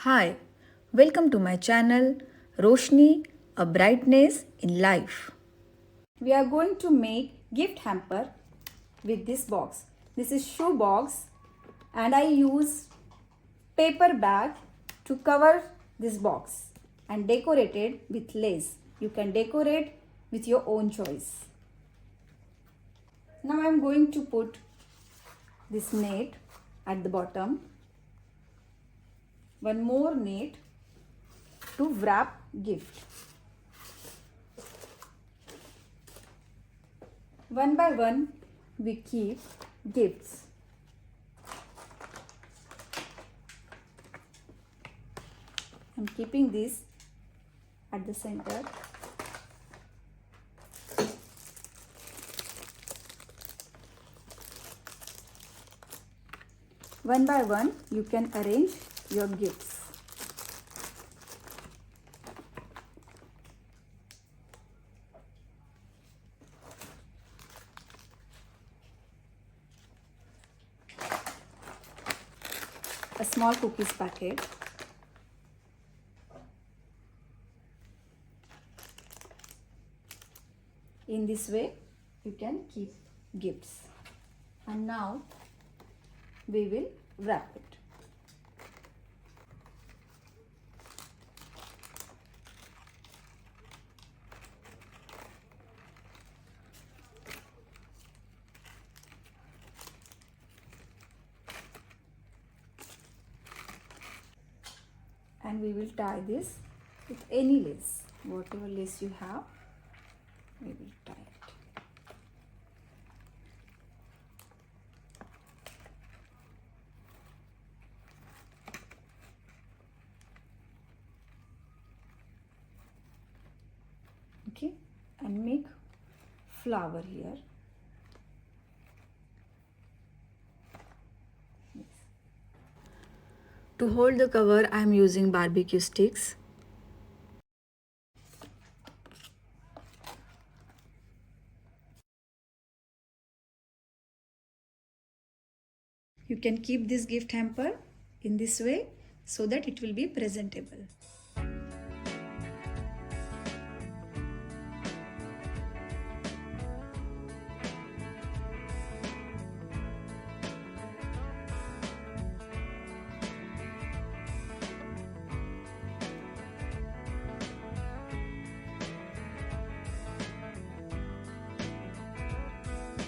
Hi, welcome to my channel Roshni, a brightness in life. We are going to make gift hamper with this box. This is shoe box and I use paper bag to cover this box and decorated with lace. You can decorate with your own choice. Now I am going to put this net at the bottom. One more net to wrap gift. One by one we keep gifts. I'm keeping this at the center. One by one you can arrange your gifts. A small cookies packet. In this way you can keep gifts. And now we will wrap it. And we will tie this with any lace. Whatever lace you have, we will tie it. Okay, and make flower here. Yes. To hold the cover, I am using barbecue sticks. You can keep this gift hamper in this way so that it will be presentable.